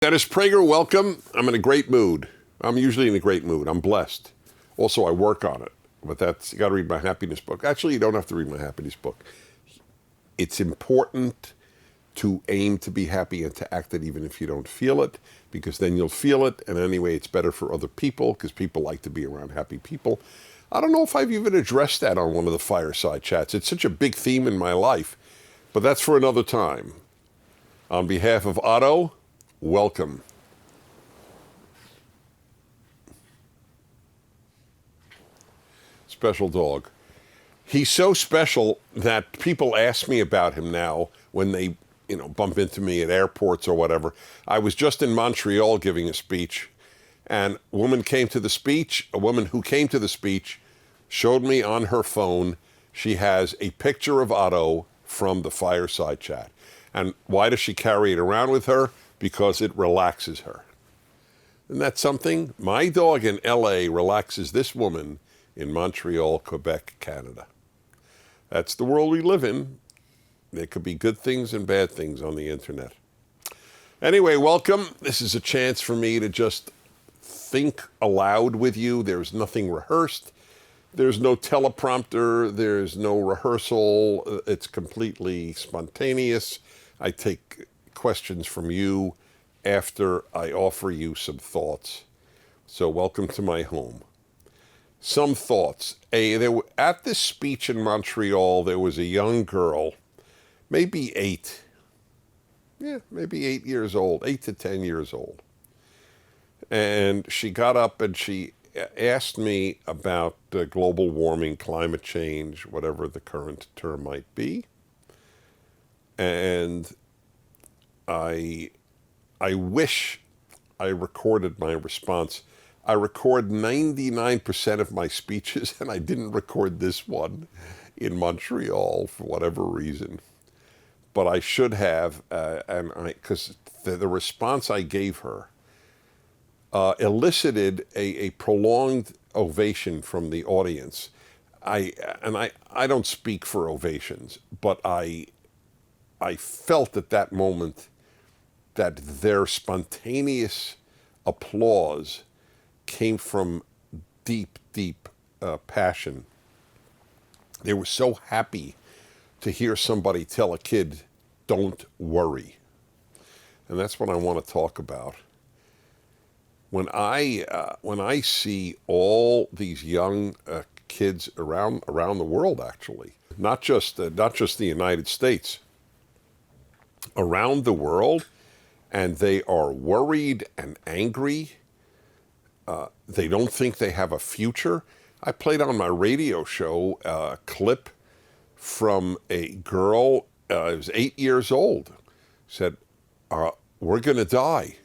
Dennis Prager, welcome. I'm in a great mood. I'm usually in a great mood. I'm blessed. Also, I work on it. But you got to read my happiness book. Actually, you don't have to read my happiness book. It's important to aim to be happy and to act it even if you don't feel it, because then you'll feel it. And anyway, it's better for other people because people like to be around happy people. I don't know if I've even addressed that on one of the Fireside Chats. It's such a big theme in my life, but that's for another time. On behalf of Otto, welcome. Special dog. He's so special that people ask me about him now when they, bump into me at airports or whatever. I was just in Montreal giving a speech, and a woman who came to the speech showed me on her phone she has a picture of Otto from the Fireside Chat. And why does she carry it around with her? Because it relaxes her. Isn't that something? My dog in LA relaxes this woman in Montreal, Quebec, Canada. That's the world we live in. There could be good things and bad things on the internet. Anyway, welcome. This is a chance for me to just think aloud with you. There's nothing rehearsed. There's no teleprompter. There's no rehearsal. It's completely spontaneous. I take questions from you after I offer you some thoughts. So welcome to my home. Some thoughts. At this speech in Montreal, there was a young girl, maybe 8 years old, 8 to 10 years old. And she got up and she asked me about global warming, climate change, whatever the current term might be. And I wish I recorded my response. I record 99% of my speeches, and I didn't record this one in Montreal for whatever reason. But I should have, because the response I gave her elicited a prolonged ovation from the audience. I don't speak for ovations, but I felt at that moment that their spontaneous applause came from deep, deep passion. They were so happy to hear somebody tell a kid, "Don't worry." And that's what I want to talk about. When I see all these young kids around the world, actually, not just the United States, around the world, and they are worried and angry. They don't think they have a future. I played on my radio show a clip from a girl, who was 8 years old, said, "We're going to die."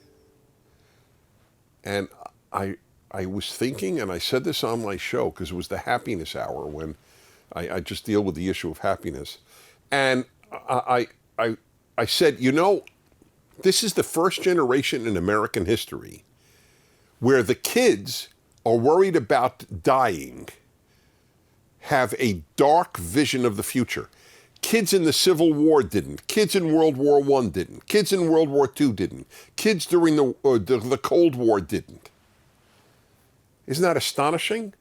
And I was thinking, and I said this on my show because it was the happiness hour when I just deal with the issue of happiness. And I said, this is the first generation in American history where the kids are worried about dying, have a dark vision of the future. Kids in the Civil War didn't. Kids in World War I didn't. Kids in World War II didn't. Kids during the Cold War didn't. Isn't that astonishing?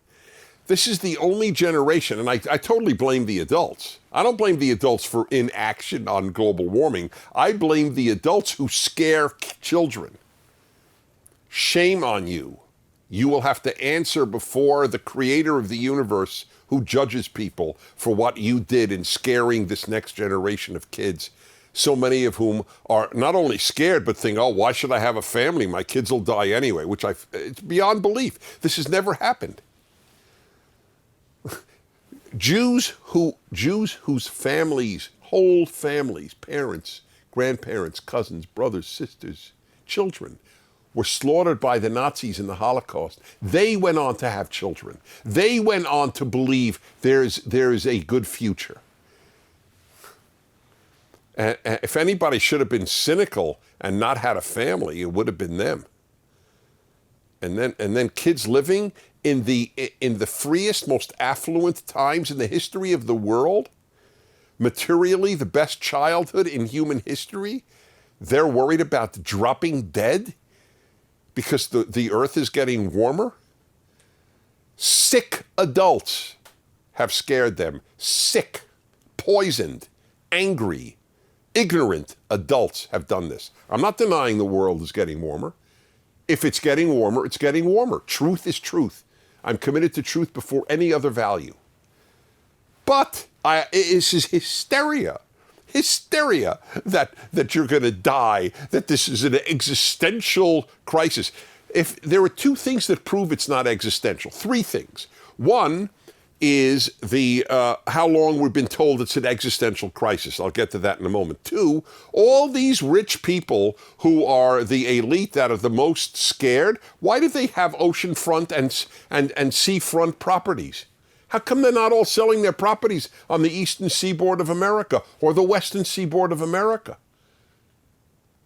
This is the only generation, and I totally blame the adults. I don't blame the adults for inaction on global warming. I blame the adults who scare children. Shame on you. You will have to answer before the creator of the universe who judges people for what you did in scaring this next generation of kids, so many of whom are not only scared, but think, "Oh, why should I have a family? My kids will die anyway," it's beyond belief. This has never happened. Jews whose families, whole families, parents, grandparents, cousins, brothers, sisters, children, were slaughtered by the Nazis in the Holocaust. They went on to have children. They went on to believe there is a good future. And if anybody should have been cynical and not had a family, it would have been them. And then kids living in the freest, most affluent times in the history of the world, materially the best childhood in human history, they're worried about dropping dead because the earth is getting warmer? Sick adults have scared them. Sick, poisoned, angry, ignorant adults have done this. I'm not denying the world is getting warmer. If it's getting warmer, it's getting warmer. Truth is truth. I'm committed to truth before any other value. But it's hysteria that you're going to die, that this is an existential crisis. If there are two things that prove it's not existential, three things. One is the how long we've been told it's an existential crisis. I'll get to that in a moment. Two, all these rich people who are the elite that are the most scared, why do they have oceanfront and seafront properties? How come they're not all selling their properties on the eastern seaboard of America or the western seaboard of America?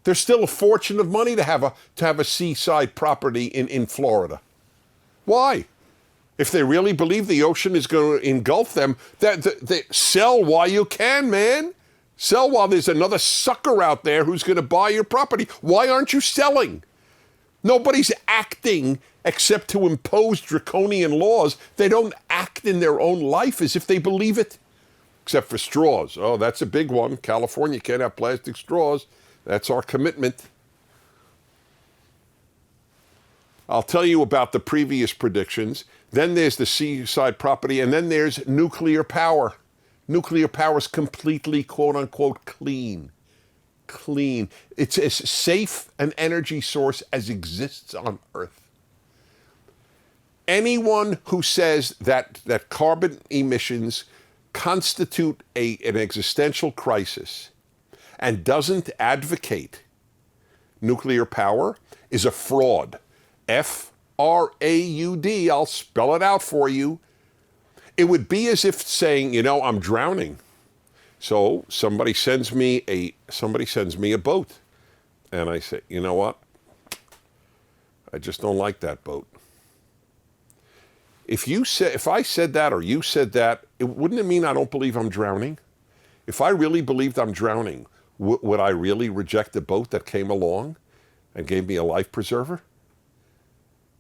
There's still a fortune of money to have a seaside property in Florida. Why? If they really believe the ocean is going to engulf them, they sell while you can, man. Sell while there's another sucker out there who's going to buy your property. Why aren't you selling? Nobody's acting except to impose draconian laws. They don't act in their own life as if they believe it. Except for straws. Oh, that's a big one. California can't have plastic straws. That's our commitment. I'll tell you about the previous predictions. Then there's the seaside property, and then there's nuclear power. Nuclear power is completely, quote unquote, clean. Clean. It's as safe an energy source as exists on Earth. Anyone who says that carbon emissions constitute an existential crisis and doesn't advocate nuclear power is a fraud. F-R-A-U-D. I'll spell it out for you. It would be as if saying, I'm drowning. So somebody sends me a boat. And I say, you know what? I just don't like that boat. If I said that or you said that, wouldn't it mean I don't believe I'm drowning? If I really believed I'm drowning, would I really reject the boat that came along and gave me a life preserver?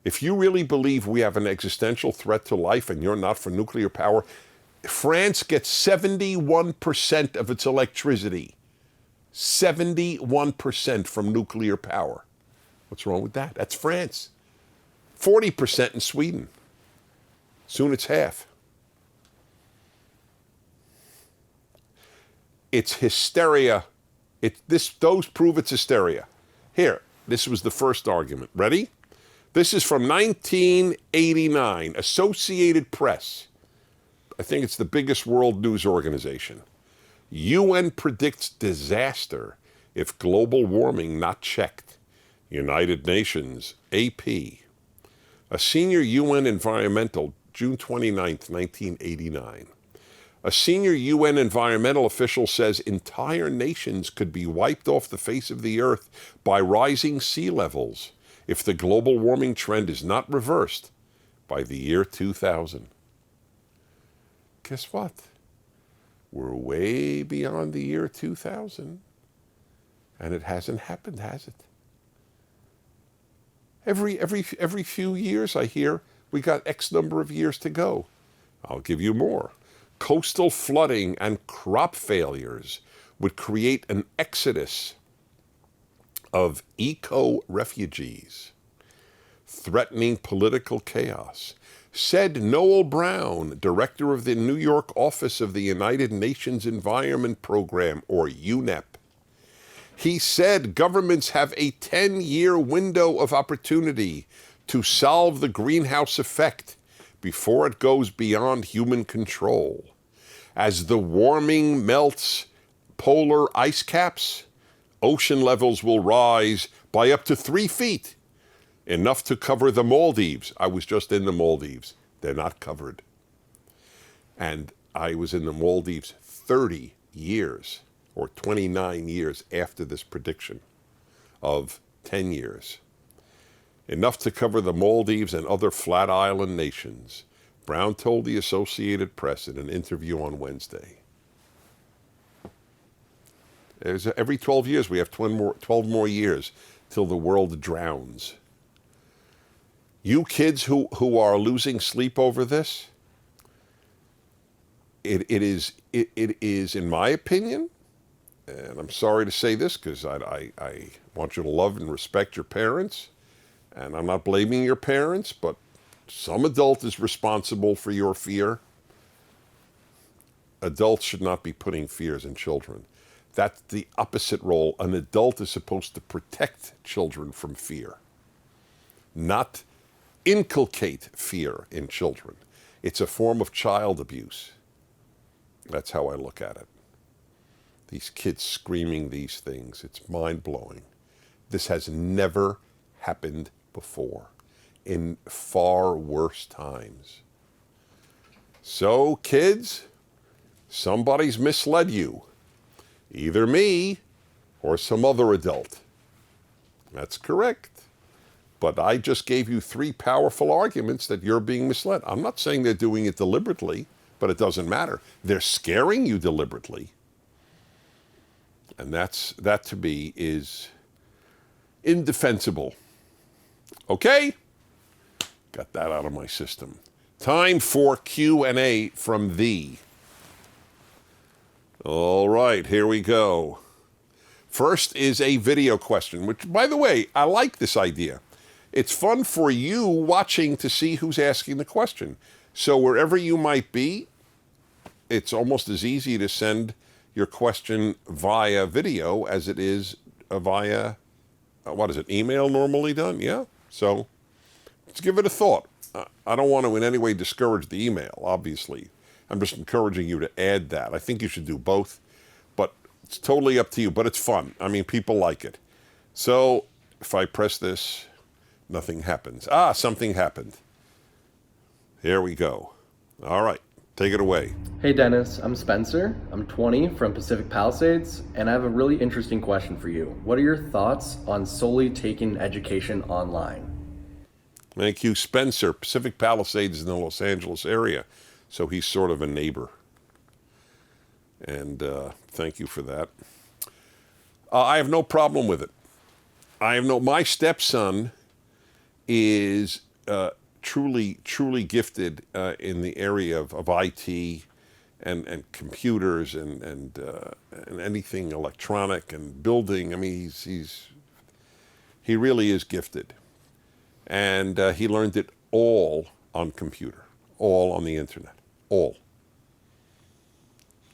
If you really believe we have an existential threat to life and you're not for nuclear power, France gets 71% of its electricity. 71% from nuclear power. What's wrong with that? That's France. 40% in Sweden. Soon it's half. It's hysteria. Those prove it's hysteria. Here, this was the first argument. Ready? This is from 1989, Associated Press. I think it's the biggest world news organization. UN predicts disaster if global warming not checked. United Nations, AP. A senior UN environmental, June 29th, 1989. A senior UN environmental official says entire nations could be wiped off the face of the earth by rising sea levels if the global warming trend is not reversed by the year 2000. Guess what? We're way beyond the year 2000, and it hasn't happened, has it? Every few years I hear we got X number of years to go. I'll give you more. Coastal flooding and crop failures would create an exodus of eco-refugees, threatening political chaos, said Noel Brown, director of the New York office of the United Nations Environment Program, or UNEP. He said governments have a 10-year window of opportunity to solve the greenhouse effect before it goes beyond human control. As the warming melts polar ice caps, ocean levels will rise by up to 3 feet, enough to cover the Maldives. I was just in the Maldives. They're not covered. And I was in the Maldives 30 years or 29 years after this prediction of 10 years. Enough to cover the Maldives and other flat island nations, Brown told the Associated Press in an interview on Wednesday. Every 12 years, we have 12 more years till the world drowns. You kids who are losing sleep over this, it is, in my opinion, and I'm sorry to say this because I want you to love and respect your parents, and I'm not blaming your parents, but some adult is responsible for your fear. Adults should not be putting fears in children. That's the opposite role. An adult is supposed to protect children from fear, not inculcate fear in children. It's a form of child abuse. That's how I look at it. These kids screaming these things, it's mind-blowing. This has never happened before in far worse times. So, kids, somebody's misled you. Either me or some other adult. That's correct. But I just gave you 3 powerful arguments that you're being misled. I'm not saying they're doing it deliberately, but it doesn't matter. They're scaring you deliberately. And that to me is indefensible. Okay? Got that out of my system. Time for Q&A from thee. All right, here we go. First is a video question, which, by the way, I like this idea. It's fun for you watching to see who's asking the question. So wherever you might be, it's almost as easy to send your question via video as it is via, email normally done? Yeah? So let's give it a thought. I don't want to in any way discourage the email, obviously. I'm just encouraging you to add that. I think you should do both, but it's totally up to you. But it's fun. I mean, people like it. So if I press this, nothing happens. Something happened. Here we go. All right, take it away. Hey Dennis, I'm Spencer. I'm 20 from Pacific Palisades, and I have a really interesting question for you. What are your thoughts on solely taking education online? Thank you, Spencer. Pacific Palisades is in the Los Angeles area, so he's sort of a neighbor. And thank you for that. I have no problem with it. My stepson is truly gifted in the area of IT and computers and anything electronic and building. I mean, he really is gifted. And he learned it all on computer, all on the internet, all.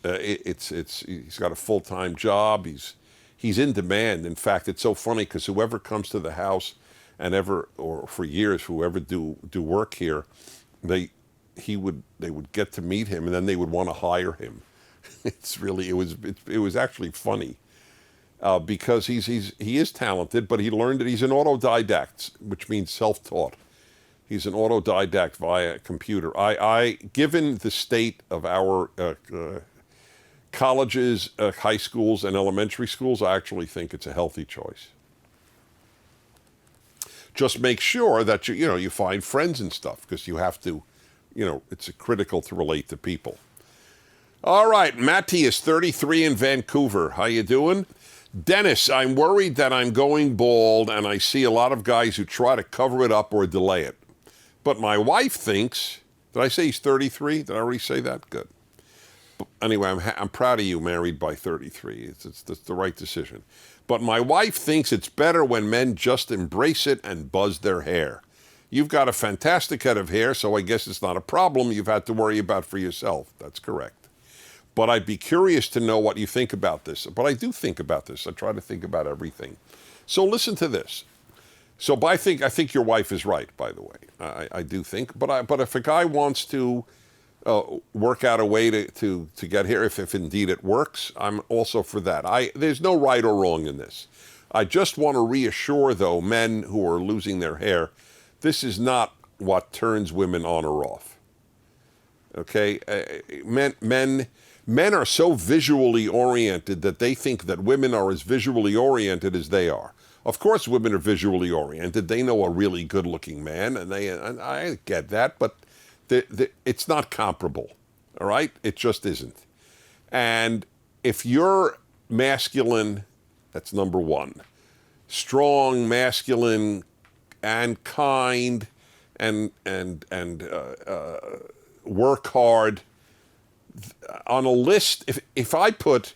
He's got a full-time job. He's in demand. In fact, it's so funny because whoever comes to the house and or for years, whoever do work here, they would get to meet him and then they would want to hire him. It was actually funny. Because he is talented, but he learned that he's an autodidact, which means self-taught. He's an autodidact via computer. Given the state of our colleges, high schools, and elementary schools, I actually think it's a healthy choice. Just make sure that you find friends and stuff, because you have to, it's critical to relate to people. All right, Matty is 33 in Vancouver. How you doing? Dennis, I'm worried that I'm going bald, and I see a lot of guys who try to cover it up or delay it. But my wife thinks, did I say he's 33? Did I already say that? Good. But anyway, I'm proud of you, married by 33. It's the right decision. But my wife thinks it's better when men just embrace it and buzz their hair. You've got a fantastic head of hair, so I guess it's not a problem you've had to worry about for yourself. That's correct. But I'd be curious to know what you think about this. But I do think about this. I try to think about everything. So listen to this. So I think your wife is right, by the way. I do think. But if a guy wants to work out a way to get here, if indeed it works, I'm also for that. There's no right or wrong in this. I just want to reassure, though, men who are losing their hair, this is not what turns women on or off. Okay? Men are so visually oriented that they think that women are as visually oriented as they are. Of course, women are visually oriented. They know a really good-looking man, and I get that, but it's not comparable, all right? It just isn't. And if you're masculine. That's number one. Strong, masculine, and kind, and work hard. On a list, if I put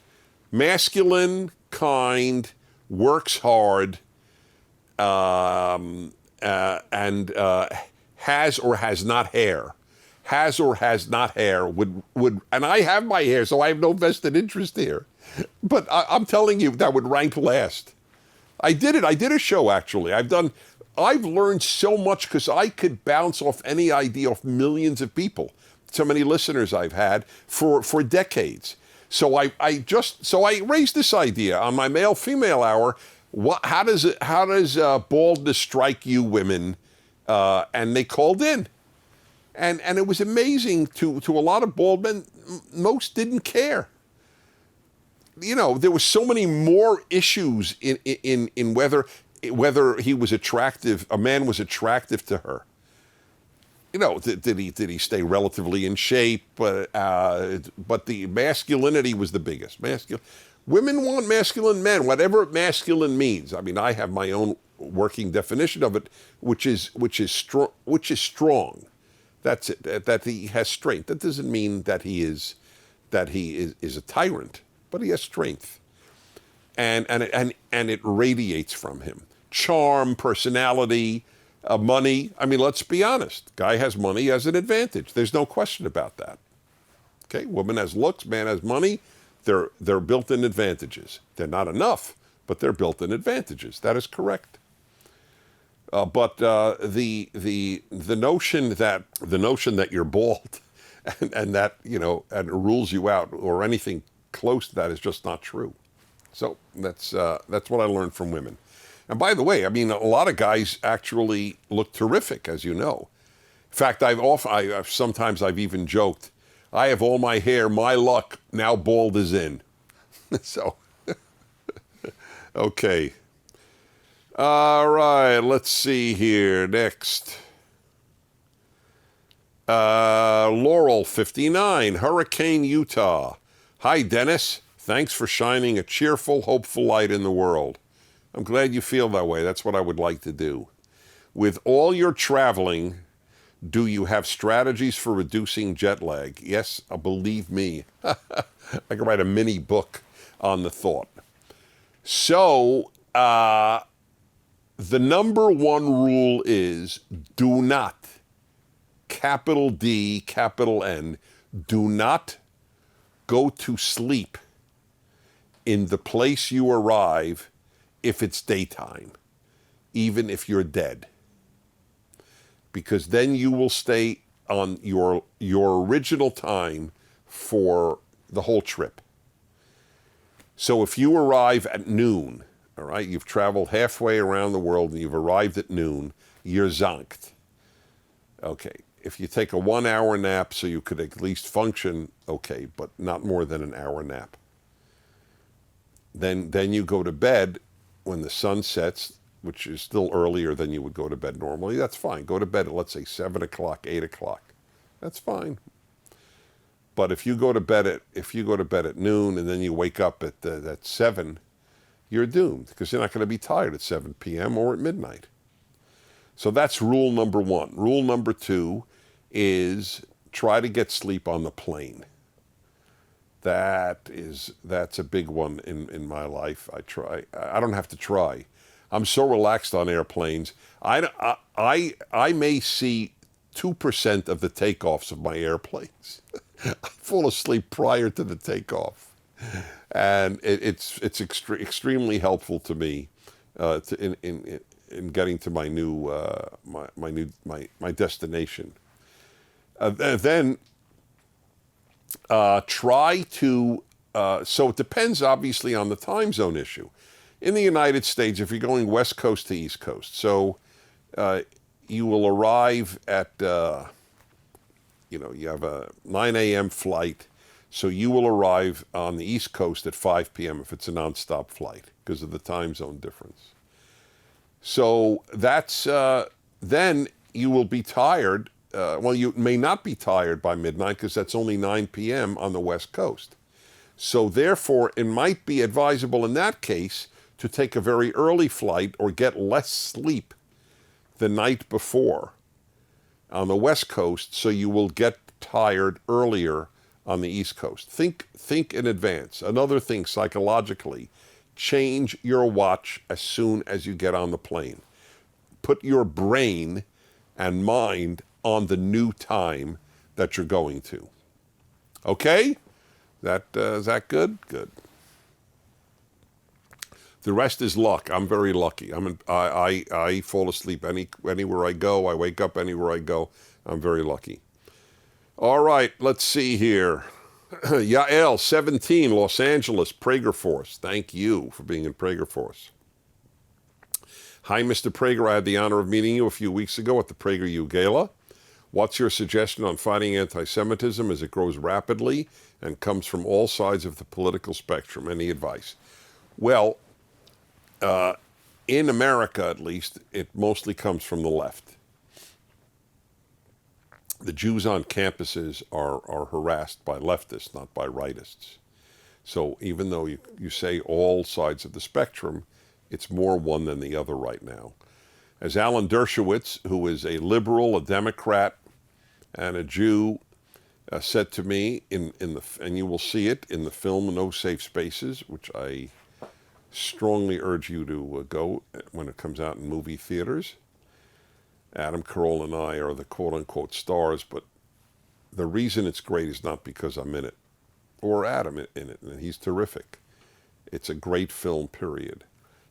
masculine, kind, works hard, and has or has not hair, would, and I have my hair, so I have no vested interest here. But I'm telling you, that would rank last. I did it. I did a show, actually. I've learned so much because I could bounce off any idea off millions of people. So many listeners I've had for decades. So I raised this idea on my male-female hour. How does baldness strike you women? And they called in. And it was amazing to a lot of bald men. Most didn't care. You know, there was so many more issues in whether he was attractive, a man was attractive to her. You know, did he stay relatively in shape? But the masculinity was the biggest. Women want masculine men, whatever masculine means. I mean, I have my own working definition of it, which is strong. That's it. That he has strength. That doesn't mean that he is a tyrant, but he has strength, and it radiates from him. Charm, personality, money. I mean, let's be honest. Guy has money, has an advantage. There's no question about that. Okay, woman has looks, man has money. They're built-in advantages. They're not enough, but they're built-in advantages. That is correct. But the notion that you're bald and that, you know, and it rules you out or anything close to that is just not true. So that's what I learned from women. And by the way, I mean, a lot of guys actually look terrific, as you know. In fact, sometimes I've even joked, I have all my hair, my luck, now bald is in. So, okay. All right, let's see here. Next. Laurel, 59, Hurricane, Utah. Hi, Dennis. Thanks for shining a cheerful, hopeful light in the world. I'm glad you feel that way. That's what I would like to do. With all your traveling, do you have strategies for reducing jet lag? Yes, believe me. I can write a mini book on the thought. So, the number one rule is do not, capital D, capital N, do not go to sleep in the place you arrive if it's daytime, even if you're dead. Because then you will stay on your original time for the whole trip. So if you arrive at noon, all right, you've traveled halfway around the world and you've arrived at noon, you're zonked. Okay, if you take a 1 hour nap so you could at least function, okay, but not more than an hour nap. Then you go to bed when the sun sets, which is still earlier than you would go to bed normally. That's fine. Go to bed at, let's say, 7 o'clock, 8 o'clock. That's fine. But if you go to bed at noon and then you wake up at 7, you're doomed because you're not going to be tired at 7 p.m. or at midnight. So that's rule number one. Rule number two is try to get sleep on the plane. That's a big one in my life. I don't have to try. I'm so relaxed on airplanes. I may see 2% of the takeoffs of my airplanes. I fall asleep prior to the takeoff, and it's extremely helpful to me in getting to my new my destination. Then try to. So it depends, obviously, on the time zone issue. In the United States, if you're going West Coast to East Coast, so you will arrive at, you have a 9 a.m. flight, so you will arrive on the East Coast at 5 p.m. if it's a nonstop flight because of the time zone difference. So that's, then you will be tired. Well, you may not be tired by midnight because that's only 9 p.m. on the West Coast. So therefore, it might be advisable in that case to take a very early flight or get less sleep the night before on the West Coast, so you will get tired earlier on the East Coast. Think in advance. Another thing psychologically, change your watch as soon as you get on the plane. Put your brain and mind on the new time that you're going to. Okay? Is that good? Good. The rest is luck. I'm very lucky. I fall asleep anywhere I go. I wake up anywhere I go. I'm very lucky. All right, let's see here. Yael, 17, Los Angeles, Prager Force. Thank you for being in Prager Force. Hi, Mr. Prager. I had the honor of meeting you a few weeks ago at the PragerU Gala. What's your suggestion on fighting anti-Semitism as it grows rapidly and comes from all sides of the political spectrum? Any advice? Well, in America, at least, it mostly comes from the left. The Jews on campuses are harassed by leftists, not by rightists. So even though you say all sides of the spectrum, it's more one than the other right now. As Alan Dershowitz, who is a liberal, a Democrat, and a Jew, said to me, and you will see it in the film No Safe Spaces, which I strongly urge you to go when it comes out in movie theaters. Adam Carolla and I are the quote-unquote stars, but the reason it's great is not because I'm in it, or Adam in it, and he's terrific. It's a great film, period.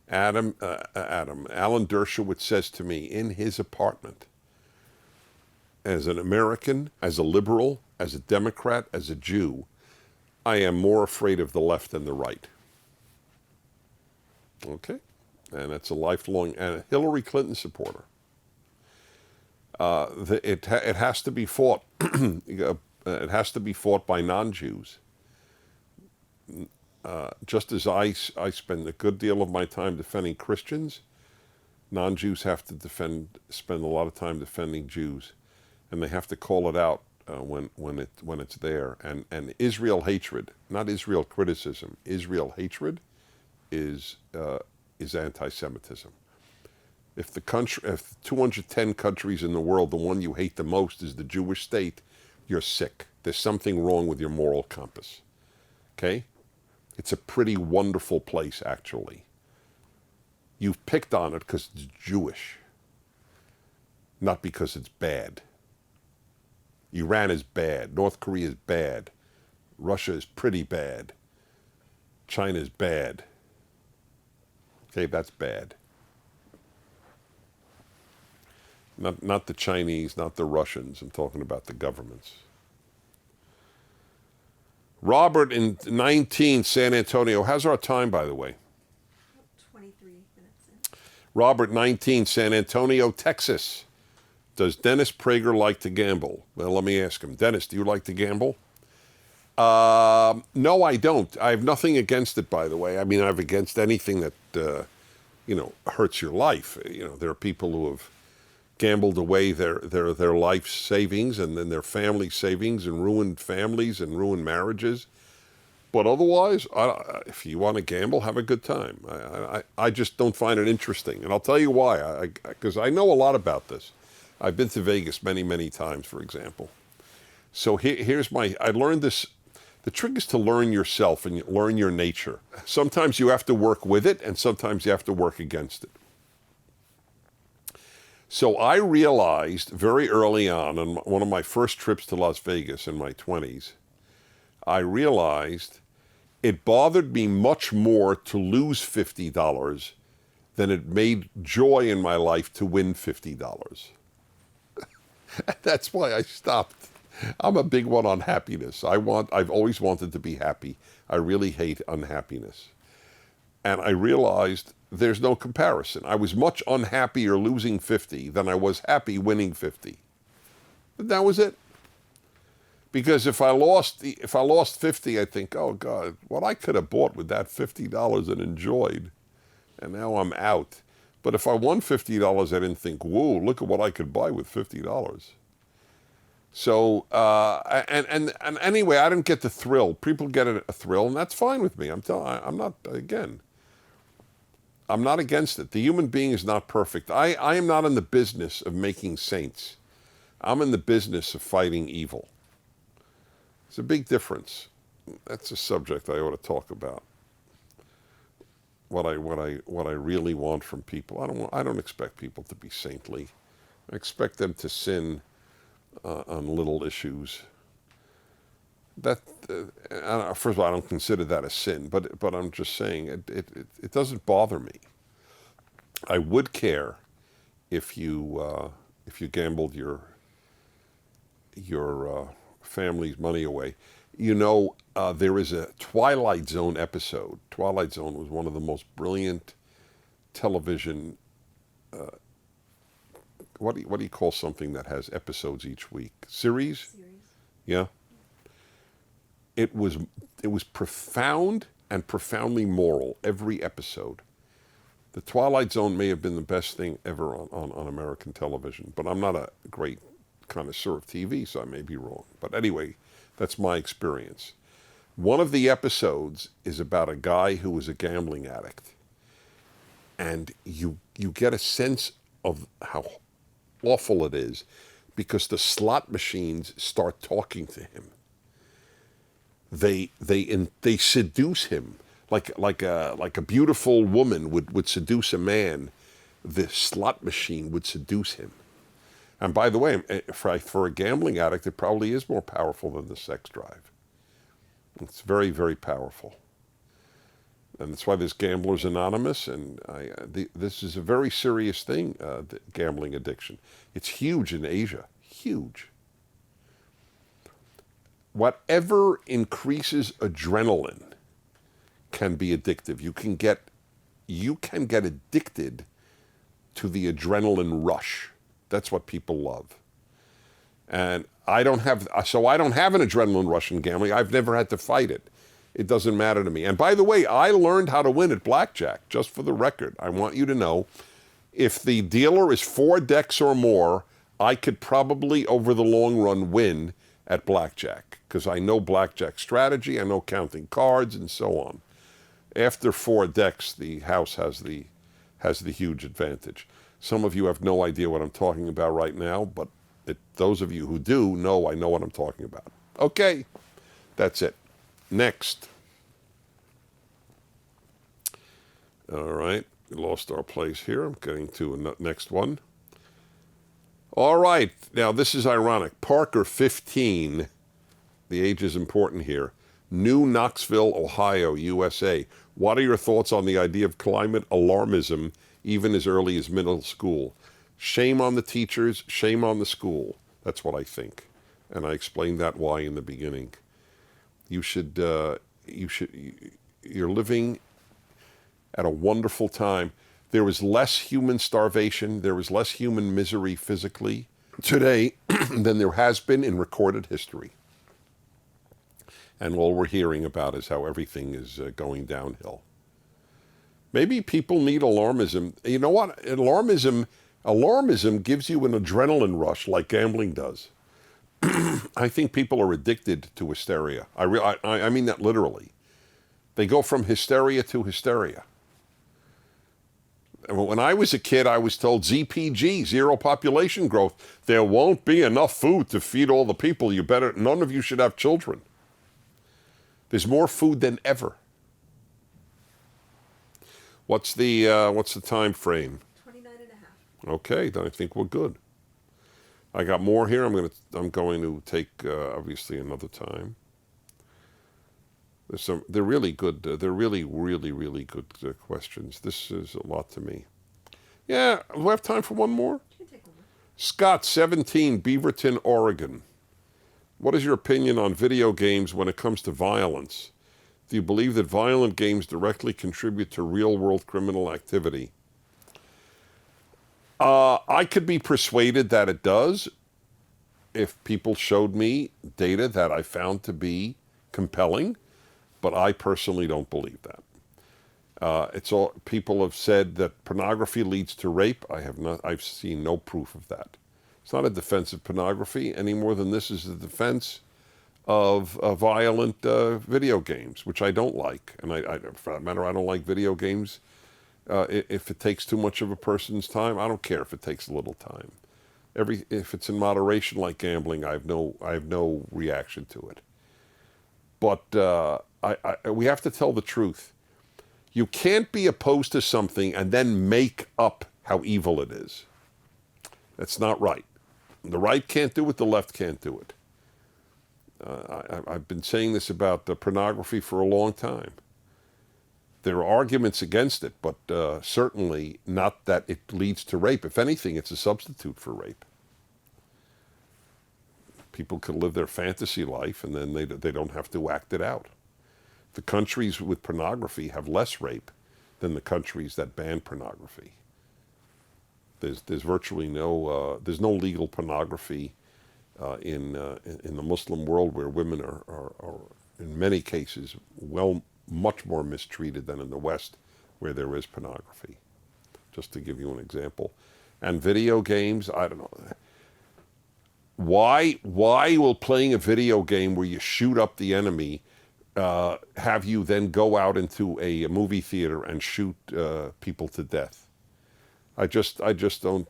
Alan Dershowitz says to me in his apartment, as an American, as a liberal, as a Democrat, as a Jew, I am more afraid of the left than the right. Okay? And it's a lifelong, and a Hillary Clinton supporter. It has to be fought. It has to be fought by non-Jews. Just as I spend a good deal of my time defending Christians, non-Jews have to spend a lot of time defending Jews, and they have to call it out when it's there. And Israel hatred, not Israel criticism, Israel hatred is anti-Semitism. If 210 countries in the world, the one you hate the most is the Jewish state, you're sick. There's something wrong with your moral compass. Okay? It's a pretty wonderful place, actually. You've picked on it because it's Jewish, not because it's bad. Iran is bad. North Korea is bad. Russia is pretty bad. China is bad. Okay, that's bad. Not the Chinese, not the Russians. I'm talking about the governments. Robert in 19, San Antonio. How's our time, by the way? 23 minutes in. Robert, 19, San Antonio, Texas. Does Dennis Prager like to gamble? Well, let me ask him. Dennis, do you like to gamble? No, I don't. I have nothing against it, by the way. I mean, I have against anything that, hurts your life. There are people who have gambled away their life savings and then their family savings and ruined families and ruined marriages. But otherwise, if you want to gamble, have a good time. I just don't find it interesting. And I'll tell you why, because I know a lot about this. I've been to Vegas many, many times, for example. So I learned this. The trick is to learn yourself and learn your nature. Sometimes you have to work with it, and sometimes you have to work against it. So I realized very early on one of my first trips to Las Vegas in my 20s, I realized it bothered me much more to lose $50 than it made joy in my life to win $50. That's why I stopped. I'm a big one on happiness. I've always wanted to be happy. I really hate unhappiness. And I realized there's no comparison. I was much unhappier losing 50 than I was happy winning 50. But that was it. Because if I lost 50, I think, oh God, what I could have bought with that $50 and enjoyed, and now I'm out. But if I won $50, I didn't think, whoa, look at what I could buy with $50. So, and anyway, I don't get the thrill. People get a thrill, and that's fine with me. I'm not, again, I'm not against it. The human being is not perfect. I am not in the business of making saints. I'm in the business of fighting evil. It's a big difference. That's a subject I ought to talk about. What I really want from people. I don't expect people to be saintly. I expect them to sin on little issues. That first of all, I don't consider that a sin, but I'm just saying it doesn't bother me. I would care if you gambled your family's money away. You know, there is a Twilight Zone episode. Twilight Zone was one of the most brilliant television. What do you call something that has episodes each week? Series? Yeah. It was profound and profoundly moral, every episode. The Twilight Zone may have been the best thing ever on American television, but I'm not a great connoisseur of TV, so I may be wrong. But anyway, that's my experience. One of the episodes is about a guy who was a gambling addict. And you get a sense of how awful it is because the slot machines start talking to him. They seduce him like a beautiful woman would seduce a man. The slot machine would seduce him. And by the way, for a gambling addict, it probably is more powerful than the sex drive. It's very, very powerful. And that's why there's Gamblers Anonymous, and this is a very serious thing, the gambling addiction. It's huge in Asia, huge. Whatever increases adrenaline can be addictive. You can get addicted to the adrenaline rush. That's what people love. And I don't have an adrenaline rush in gambling. I've never had to fight it. It doesn't matter to me. And by the way, I learned how to win at blackjack, just for the record. I want you to know, if the dealer is 4 decks or more, I could probably, over the long run, win at blackjack, because I know blackjack strategy, I know counting cards, and so on. After 4 decks, the house has the huge advantage. Some of you have no idea what I'm talking about right now, but those of you who do know I know what I'm talking about. Okay, that's it. Next. All right, we lost our place here. I'm getting to a next one. All right, now this is ironic. Parker, 15, the age is important here. New Knoxville, Ohio, USA. What are your thoughts on the idea of climate alarmism, even as early as middle school? Shame on the teachers, shame on the school. That's what I think. And I explained that why in the beginning. You're living at a wonderful time. There was less human starvation, there was less human misery physically today than there has been in recorded history. And all we're hearing about is how everything is going downhill. Maybe people need alarmism. You know what? Alarmism gives you an adrenaline rush like gambling does. I think people are addicted to hysteria. I mean that literally. They go from hysteria to hysteria. When I was a kid, I was told ZPG, zero population growth. There won't be enough food to feed all the people. None of you should have children. There's more food than ever. What's the time frame? 29 and a half. Okay, then I think we're good. I got more here. I'm going to take obviously another time. They're really good. They're really, really, really good questions. This is a lot to me. Yeah, do we have time for one more? You can take one more. Scott, 17, Beaverton, Oregon. What is your opinion on video games when it comes to violence? Do you believe that violent games directly contribute to real-world criminal activity? I could be persuaded that it does if people showed me data that I found to be compelling, but I personally don't believe that. People have said that pornography leads to rape. I've seen no proof of that. It's not a defense of pornography any more than this is a defense of violent video games, which I don't like. And for that matter, I don't like video games. If it takes too much of a person's time, I don't care if it takes a little time. If it's in moderation, like gambling, I have no reaction to it. But we have to tell the truth. You can't be opposed to something and then make up how evil it is. That's not right. The right can't do it, the left can't do it. I've been saying this about pornography for a long time. There are arguments against it, but certainly not that it leads to rape. If anything, it's a substitute for rape. People can live their fantasy life, and then they don't have to act it out. The countries with pornography have less rape than the countries that ban pornography. There's virtually no there's no legal pornography in the Muslim world, where women are in many cases much more mistreated than in the West, where there is pornography. Just to give you an example. And video games, I don't know. Why will playing a video game where you shoot up the enemy have you then go out into a movie theater and shoot people to death? I just don't.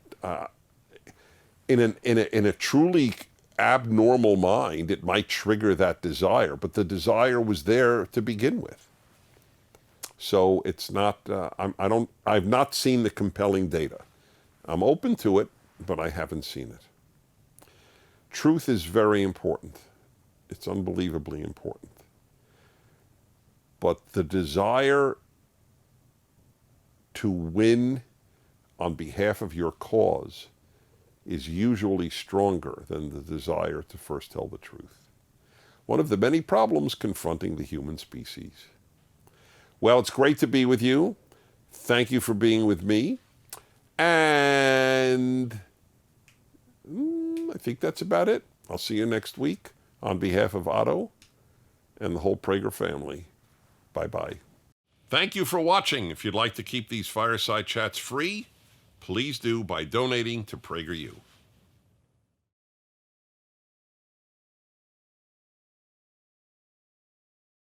In a truly abnormal mind, it might trigger that desire, but the desire was there to begin with. So it's not. I've not seen the compelling data. I'm open to it, but I haven't seen it. Truth is very important. It's unbelievably important. But the desire to win on behalf of your cause is usually stronger than the desire to first tell the truth. One of the many problems confronting the human species. Well, it's great to be with you. Thank you for being with me. And I think that's about it. I'll see you next week. On behalf of Otto and the whole Prager family, bye-bye. Thank you for watching. If you'd like to keep these Fireside Chats free, please do by donating to PragerU.